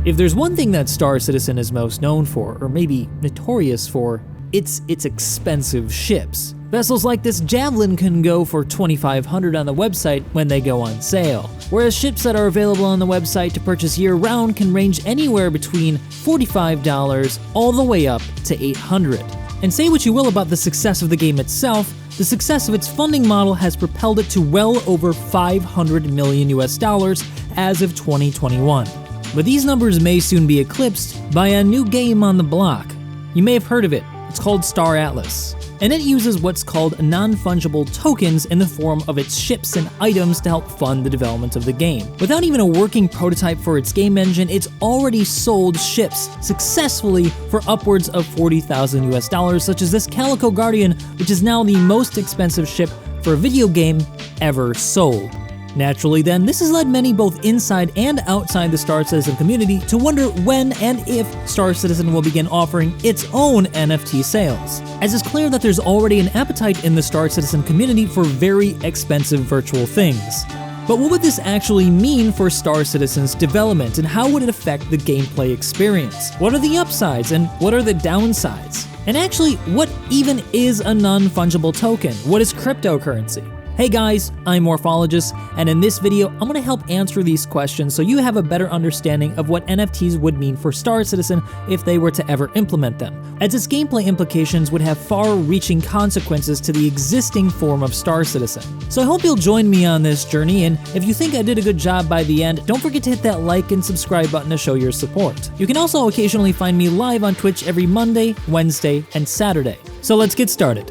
If there's one thing that Star Citizen is most known for, or maybe notorious for, it's its expensive ships. Vessels like this Javelin can go for $2,500 on the website when they go on sale, whereas ships that are available on the website to purchase year-round can range anywhere between $45 all the way up to $800. And say what you will about the success of the game itself, the success of its funding model has propelled it to well over $500 million as of 2021. But these numbers may soon be eclipsed by a new game on the block. You may have heard of it. It's called Star Atlas, and it uses what's called non-fungible tokens in the form of its ships and items to help fund the development of the game. Without even a working prototype for its game engine, it's already sold ships successfully for upwards of $40,000, such as this Calico Guardian, which is now the most expensive ship for a video game ever sold. Naturally then, this has led many both inside and outside the Star Citizen community to wonder when and if Star Citizen will begin offering its own NFT sales, as it's clear that there's already an appetite in the Star Citizen community for very expensive virtual things. But what would this actually mean for Star Citizen's development, and how would it affect the gameplay experience? What are the upsides and what are the downsides? And actually, what even is a non-fungible token? What is cryptocurrency? Hey guys, I'm Morphologist, and in this video, I'm going to help answer these questions so you have a better understanding of what NFTs would mean for Star Citizen if they were to ever implement them, as its gameplay implications would have far-reaching consequences to the existing form of Star Citizen. So I hope you'll join me on this journey, and if you think I did a good job by the end, don't forget to hit that like and subscribe button to show your support. You can also occasionally find me live on Twitch every Monday, Wednesday, and Saturday. So let's get started.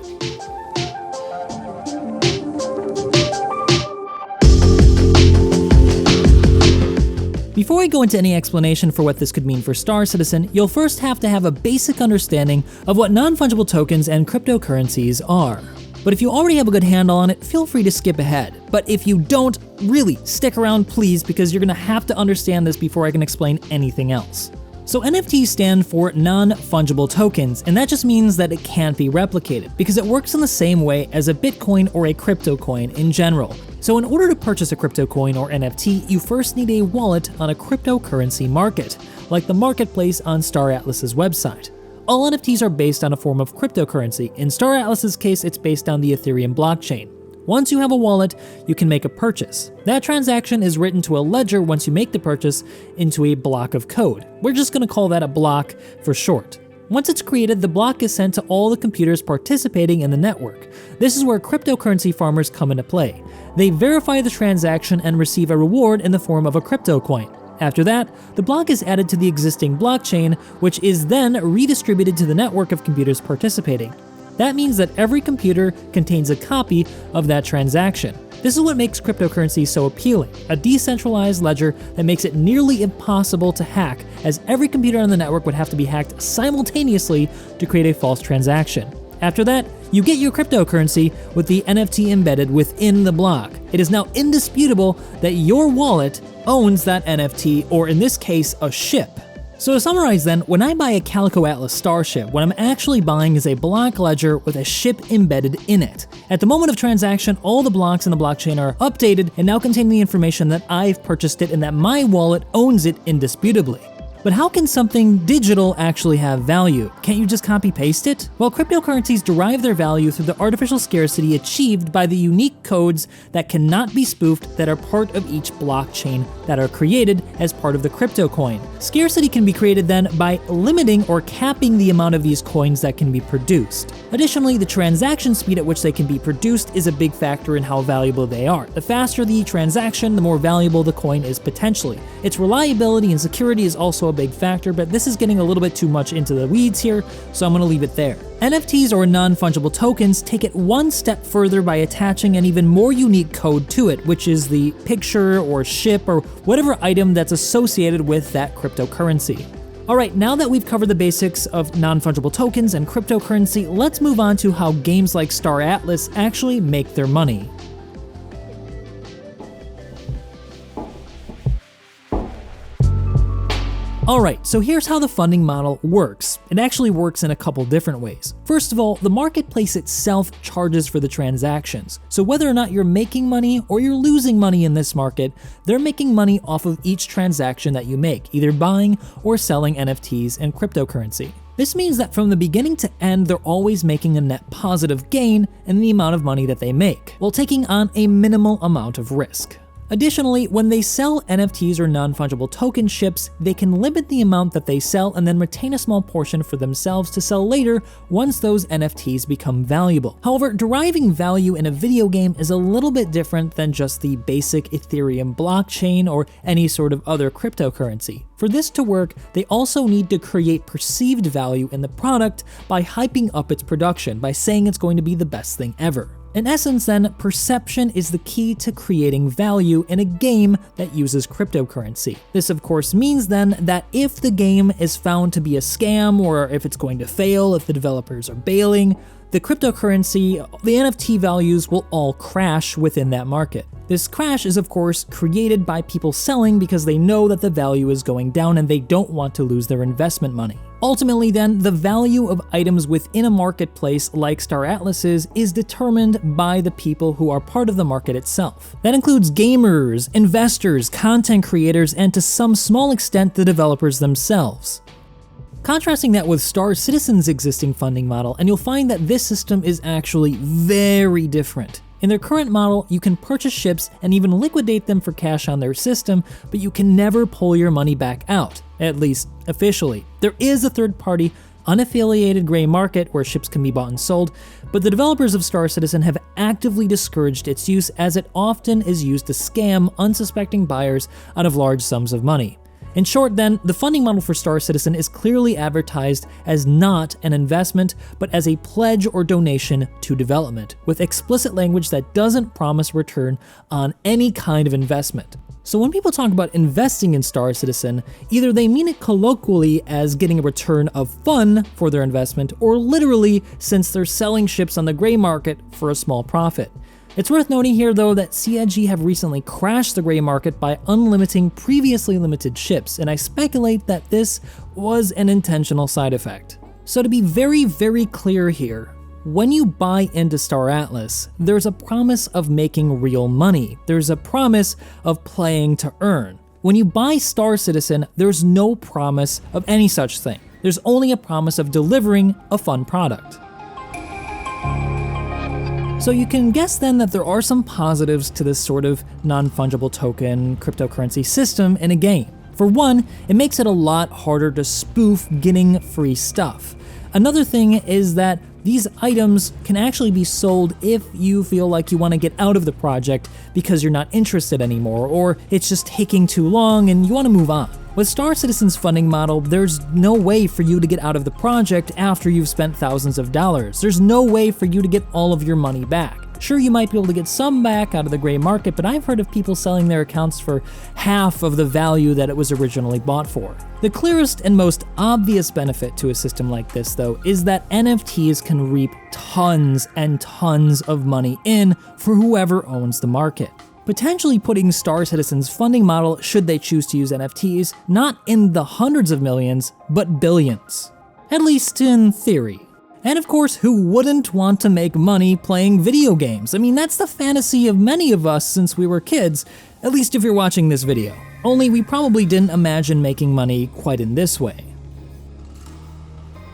Before I go into any explanation for what this could mean for Star Citizen, you'll first have to have a basic understanding of what non-fungible tokens and cryptocurrencies are. But if you already have a good handle on it, feel free to skip ahead. But if you don't, really, stick around please, because you're gonna have to understand this before I can explain anything else. So NFTs stand for non-fungible tokens, and that just means that it can't be replicated, because it works in the same way as a Bitcoin or a crypto coin in general. So in order to purchase a crypto coin or NFT, you first need a wallet on a cryptocurrency market, like the marketplace on Star Atlas's website. All NFTs are based on a form of cryptocurrency. In Star Atlas's case, it's based on the Ethereum blockchain. Once you have a wallet, you can make a purchase. That transaction is written to a ledger once you make the purchase into a block of code. We're just going to call that a block for short. Once it's created, the block is sent to all the computers participating in the network. This is where cryptocurrency farmers come into play. They verify the transaction and receive a reward in the form of a crypto coin. After that, the block is added to the existing blockchain, which is then redistributed to the network of computers participating. That means that every computer contains a copy of that transaction. This is what makes cryptocurrency so appealing, a decentralized ledger that makes it nearly impossible to hack, as every computer on the network would have to be hacked simultaneously to create a false transaction. After that, you get your cryptocurrency with the NFT embedded within the block. It is now indisputable that your wallet owns that NFT, or in this case, a ship. So to summarize then, when I buy a Calico Atlas starship, what I'm actually buying is a block ledger with a ship embedded in it. At the moment of transaction, all the blocks in the blockchain are updated and now contain the information that I've purchased it and that my wallet owns it indisputably. But how can something digital actually have value? Can't you just copy-paste it? Well, cryptocurrencies derive their value through the artificial scarcity achieved by the unique codes that cannot be spoofed that are part of each blockchain that are created as part of the crypto coin. Scarcity can be created then by limiting or capping the amount of these coins that can be produced. Additionally, the transaction speed at which they can be produced is a big factor in how valuable they are. The faster the transaction, the more valuable the coin is potentially. Its reliability and security is also a big factor, but this is getting a little bit too much into the weeds here, so I'm going to leave it there. NFTs, or non-fungible tokens, take it one step further by attaching an even more unique code to it, which is the picture or ship or whatever item that's associated with that cryptocurrency. Alright, now that we've covered the basics of non-fungible tokens and cryptocurrency, let's move on to how games like Star Atlas actually make their money. Alright, so here's how the funding model works. It actually works in a couple different ways. First of all, the marketplace itself charges for the transactions. So whether or not you're making money or you're losing money in this market, they're making money off of each transaction that you make, either buying or selling NFTs and cryptocurrency. This means that from the beginning to end, they're always making a net positive gain in the amount of money that they make, while taking on a minimal amount of risk. Additionally, when they sell NFTs or non-fungible token ships, they can limit the amount that they sell and then retain a small portion for themselves to sell later once those NFTs become valuable. However, deriving value in a video game is a little bit different than just the basic Ethereum blockchain or any sort of other cryptocurrency. For this to work, they also need to create perceived value in the product by hyping up its production, by saying it's going to be the best thing ever. In essence then, perception is the key to creating value in a game that uses cryptocurrency. This of course means then that if the game is found to be a scam, or if it's going to fail, if the developers are bailing, the cryptocurrency, the NFT values will all crash within that market. This crash is of course created by people selling because they know that the value is going down and they don't want to lose their investment money. Ultimately then, the value of items within a marketplace like Star Atlas's is determined by the people who are part of the market itself. That includes gamers, investors, content creators, and to some small extent the developers themselves. Contrasting that with Star Citizen's existing funding model, and you'll find that this system is actually very different. In their current model, you can purchase ships and even liquidate them for cash on their system, but you can never pull your money back out, at least officially. There is a third-party, unaffiliated gray market where ships can be bought and sold, but the developers of Star Citizen have actively discouraged its use as it often is used to scam unsuspecting buyers out of large sums of money. In short then, the funding model for Star Citizen is clearly advertised as not an investment, but as a pledge or donation to development, with explicit language that doesn't promise return on any kind of investment. So when people talk about investing in Star Citizen, either they mean it colloquially as getting a return of fun for their investment, or literally since they're selling ships on the gray market for a small profit. It's worth noting here though that CIG have recently crashed the gray market by unlimiting previously limited ships, and I speculate that this was an intentional side effect. So to be very clear here, when you buy into Star Atlas, there's a promise of making real money. There's a promise of playing to earn. When you buy Star Citizen, there's no promise of any such thing. There's only a promise of delivering a fun product. So you can guess then that there are some positives to this sort of non-fungible token cryptocurrency system in a game. For one, it makes it a lot harder to spoof getting free stuff. Another thing is that these items can actually be sold if you feel like you want to get out of the project because you're not interested anymore, or it's just taking too long and you want to move on. With Star Citizen's funding model, there's no way for you to get out of the project after you've spent thousands of dollars. There's no way for you to get all of your money back. Sure, you might be able to get some back out of the gray market, but I've heard of people selling their accounts for half of the value that it was originally bought for. The clearest and most obvious benefit to a system like this, though, is that NFTs can reap tons and tons of money in for whoever owns the market, potentially putting Star Citizen's funding model, should they choose to use NFTs, not in the hundreds of millions, but billions. At least in theory. And of course, who wouldn't want to make money playing video games? I mean, that's the fantasy of many of us since we were kids, at least if you're watching this video. Only we probably didn't imagine making money quite in this way.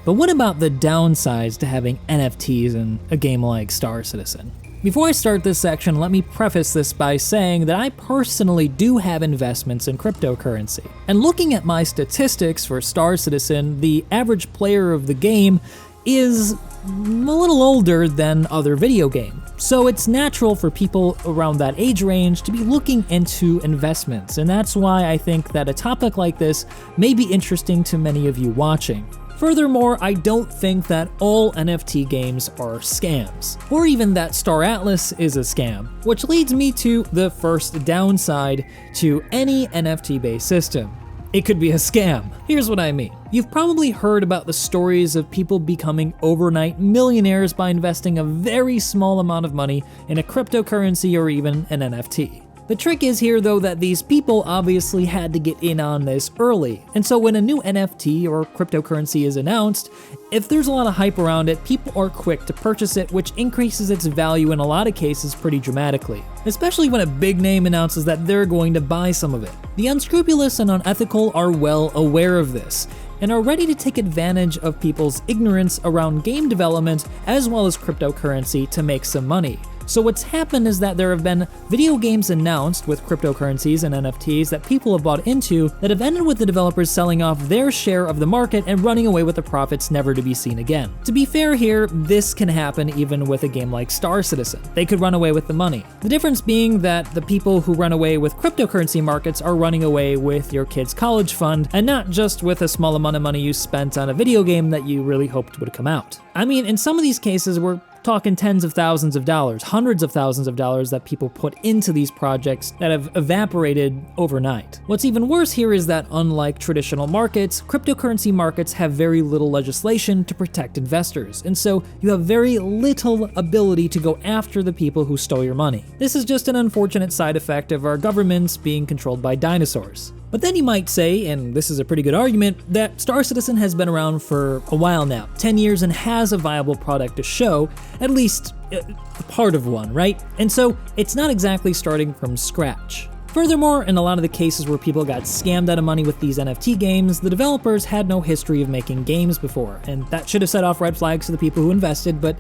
But what about the downsides to having NFTs in a game like Star Citizen? Before I start this section, let me preface this by saying that I personally do have investments in cryptocurrency. And looking at my statistics for Star Citizen, the average player of the game is a little older than other video games. So it's natural for people around that age range to be looking into investments, and that's why I think that a topic like this may be interesting to many of you watching. Furthermore, I don't think that all NFT games are scams, or even that Star Atlas is a scam, which leads me to the first downside to any NFT-based system. It could be a scam. Here's what I mean. You've probably heard about the stories of people becoming overnight millionaires by investing a very small amount of money in a cryptocurrency or even an NFT. The trick is here though that these people obviously had to get in on this early, and so when a new NFT or cryptocurrency is announced, if there's a lot of hype around it, people are quick to purchase it, which increases its value in a lot of cases pretty dramatically, especially when a big name announces that they're going to buy some of it. The unscrupulous and unethical are well aware of this, and are ready to take advantage of people's ignorance around game development as well as cryptocurrency to make some money. So what's happened is that there have been video games announced with cryptocurrencies and NFTs that people have bought into that have ended with the developers selling off their share of the market and running away with the profits never to be seen again. To be fair here, this can happen even with a game like Star Citizen. They could run away with the money. The difference being that the people who run away with cryptocurrency markets are running away with your kid's college fund and not just with a small amount of money you spent on a video game that you really hoped would come out. I mean, in some of these cases, we're talking tens of thousands of dollars, hundreds of thousands of dollars that people put into these projects that have evaporated overnight. What's even worse here is that unlike traditional markets, cryptocurrency markets have very little legislation to protect investors, and so you have very little ability to go after the people who stole your money. This is just an unfortunate side effect of our governments being controlled by dinosaurs. But then you might say, and this is a pretty good argument, that Star Citizen has been around for a while now, 10 years, and has a viable product to show, at least part of one, right? And so it's not exactly starting from scratch. Furthermore, in a lot of the cases where people got scammed out of money with these NFT games, the developers had no history of making games before, and that should have set off red flags to the people who invested, but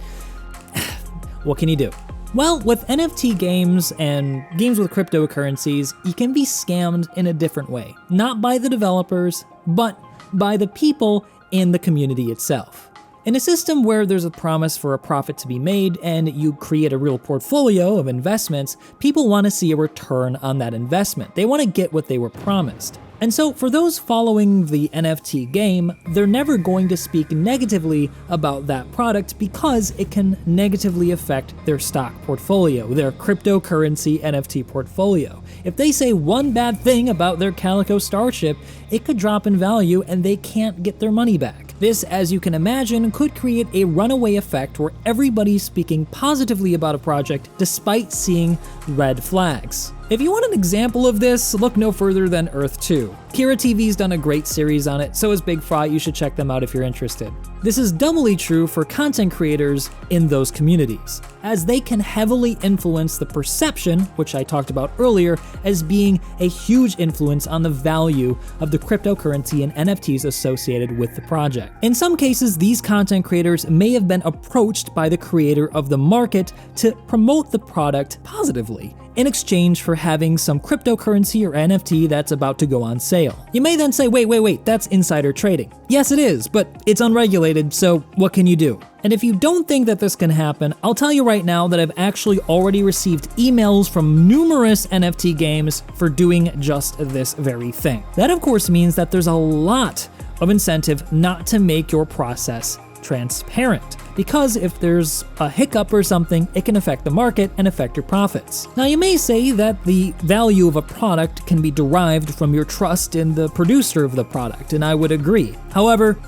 what can you do? Well, with NFT games and games with cryptocurrencies, you can be scammed in a different way. Not by the developers, but by the people in the community itself. In a system where there's a promise for a profit to be made and you create a real portfolio of investments, people want to see a return on that investment. They want to get what they were promised. And so for those following the NFT game, they're never going to speak negatively about that product because it can negatively affect their stock portfolio, their cryptocurrency NFT portfolio. If they say one bad thing about their Calico Starship, it could drop in value and they can't get their money back. This, as you can imagine, could create a runaway effect where everybody's speaking positively about a project despite seeing red flags. If you want an example of this, look no further than Earth 2. Kira TV's done a great series on it, so has Big Fry. You should check them out if you're interested. This is doubly true for content creators in those communities, as they can heavily influence the perception, which I talked about earlier, as being a huge influence on the value of the cryptocurrency and NFTs associated with the project. In some cases, these content creators may have been approached by the creator of the market to promote the product positively, in exchange for having some cryptocurrency or NFT that's about to go on sale. You may then say, wait, that's insider trading. Yes, it is, but it's unregulated, so what can you do? And if you don't think that this can happen, I'll tell you right now that I've actually already received emails from numerous NFT games for doing just this very thing. That of course means that there's a lot of incentive not to make your process transparent, because if there's a hiccup or something, it can affect the market and affect your profits. Now you may say that the value of a product can be derived from your trust in the producer of the product, and I would agree. However,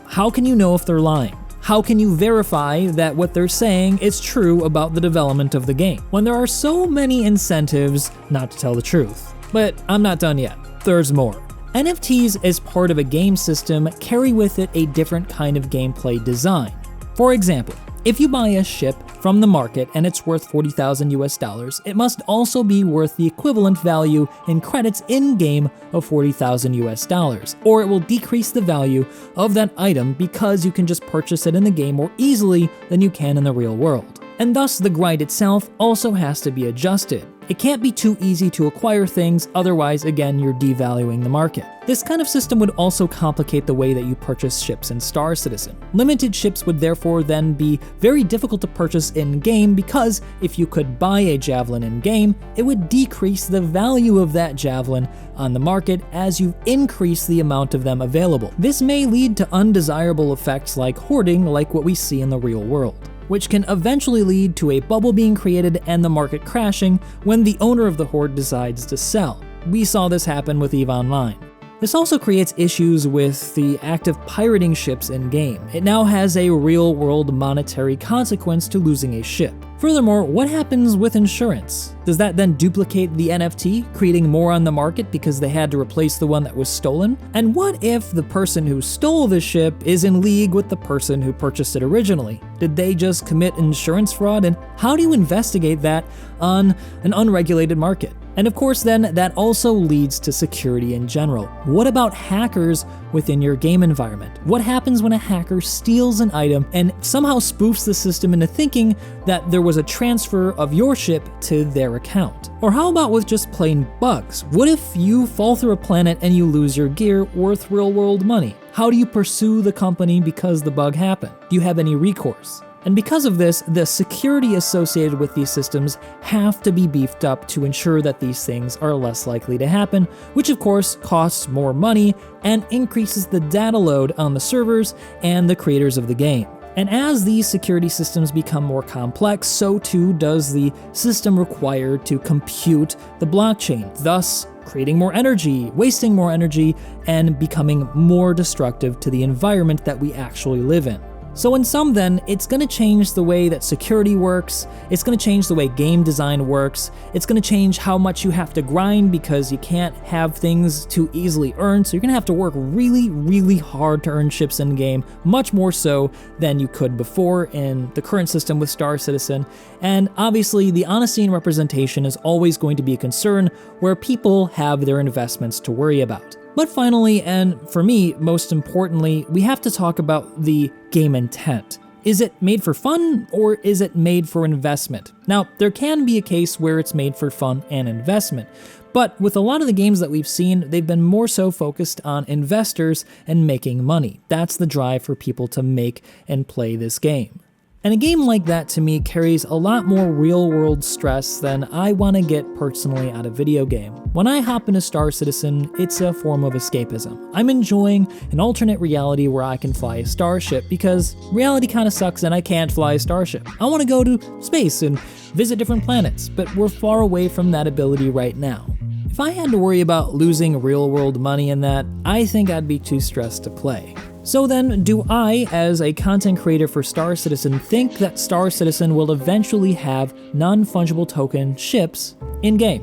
how can you know if they're lying? How can you verify that what they're saying is true about the development of the game, when there are so many incentives not to tell the truth? But I'm not done yet. There's more. NFTs as part of a game system carry with it a different kind of gameplay design. For example, if you buy a ship from the market and it's worth 40,000 US dollars, it must also be worth the equivalent value in credits in-game of 40,000 US dollars, or it will decrease the value of that item because you can just purchase it in the game more easily than you can in the real world. And thus the grind itself also has to be adjusted. It can't be too easy to acquire things, otherwise again you're devaluing the market. This kind of system would also complicate the way that you purchase ships in Star Citizen. Limited ships would therefore then be very difficult to purchase in-game, because if you could buy a Javelin in-game, it would decrease the value of that Javelin on the market as you increase the amount of them available. This may lead to undesirable effects like hoarding, like what we see in the real world, which can eventually lead to a bubble being created and the market crashing when the owner of the hoard decides to sell. We saw this happen with EVE Online. This also creates issues with the act of pirating ships in-game. It now has a real-world monetary consequence to losing a ship. Furthermore, what happens with insurance? Does that then duplicate the NFT, creating more on the market because they had to replace the one that was stolen? And what if the person who stole the ship is in league with the person who purchased it originally? Did they just commit insurance fraud? And how do you investigate that on an unregulated market? And of course then, that also leads to security in general. What about hackers within your game environment? What happens when a hacker steals an item and somehow spoofs the system into thinking that there was a transfer of your ship to their account? Or how about with just plain bugs? What if you fall through a planet and you lose your gear worth real-world money? How do you pursue the company because the bug happened? Do you have any recourse? And because of this, the security associated with these systems have to be beefed up to ensure that these things are less likely to happen, which of course costs more money and increases the data load on the servers and the creators of the game. And as these security systems become more complex, so too does the system required to compute the blockchain, thus creating more energy, wasting more energy, and becoming more destructive to the environment that we actually live in. So in sum then, it's going to change the way that security works, it's going to change the way game design works, it's going to change how much you have to grind because you can't have things too easily earned, so you're going to have to work really, really hard to earn ships in game, much more so than you could before in the current system with Star Citizen. And obviously, the honesty and representation is always going to be a concern where people have their investments to worry about. But finally, and for me, most importantly, we have to talk about the game intent. Is it made for fun or is it made for investment? Now, there can be a case where it's made for fun and investment, but with a lot of the games that we've seen, they've been more so focused on investors and making money. That's the drive for people to make and play this game. And a game like that to me carries a lot more real-world stress than I want to get personally out of video game. When I hop into Star Citizen, it's a form of escapism. I'm enjoying an alternate reality where I can fly a starship because reality kind of sucks and I can't fly a starship. I want to go to space and visit different planets, but we're far away from that ability right now. If I had to worry about losing real-world money in that, I think I'd be too stressed to play. So then, do I, as a content creator for Star Citizen, think that Star Citizen will eventually have non-fungible token ships in-game?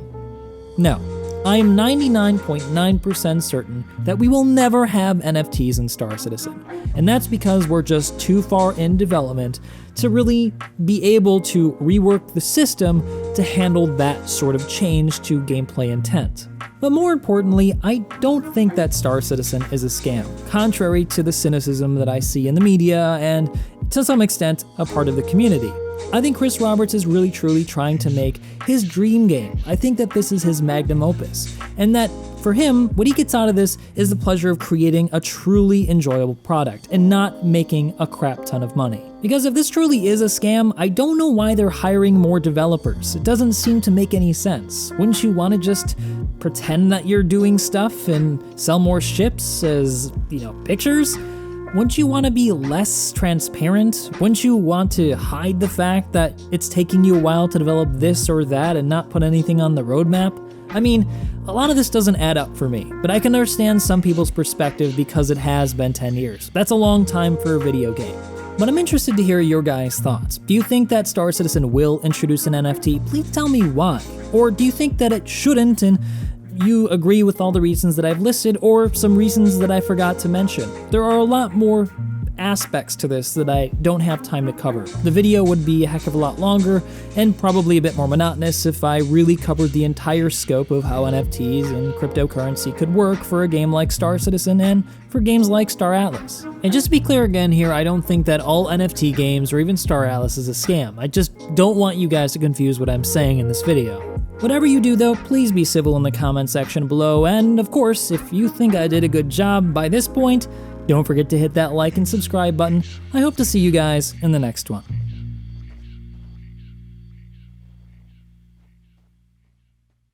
No. I am 99.9% certain that we will never have NFTs in Star Citizen, and that's because we're just too far in development to really be able to rework the system to handle that sort of change to gameplay intent. But more importantly, I don't think that Star Citizen is a scam, contrary to the cynicism that I see in the media and, to some extent, a part of the community. I think Chris Roberts is really truly trying to make his dream game. I think that this is his magnum opus, and that for him, what he gets out of this is the pleasure of creating a truly enjoyable product and not making a crap ton of money. Because if this truly is a scam, I don't know why they're hiring more developers. It doesn't seem to make any sense. Wouldn't you want to just pretend that you're doing stuff and sell more ships as, pictures? Wouldn't you want to be less transparent? Wouldn't you want to hide the fact that it's taking you a while to develop this or that and not put anything on the roadmap? I mean, a lot of this doesn't add up for me, but I can understand some people's perspective because it has been 10 years. That's a long time for a video game. But I'm interested to hear your guys' thoughts. Do you think that Star Citizen will introduce an NFT? Please tell me why. Or do you think that it shouldn't and you agree with all the reasons that I've listed or some reasons that I forgot to mention? There are a lot more aspects to this that I don't have time to cover. The video would be a heck of a lot longer and probably a bit more monotonous if I really covered the entire scope of how NFTs and cryptocurrency could work for a game like Star Citizen and for games like Star Atlas. And just to be clear again here, I don't think that all NFT games or even Star Atlas is a scam. I just don't want you guys to confuse what I'm saying in this video. Whatever you do though, please be civil in the comment section below, and of course, if you think I did a good job by this point, don't forget to hit that like and subscribe button. I hope to see you guys in the next one.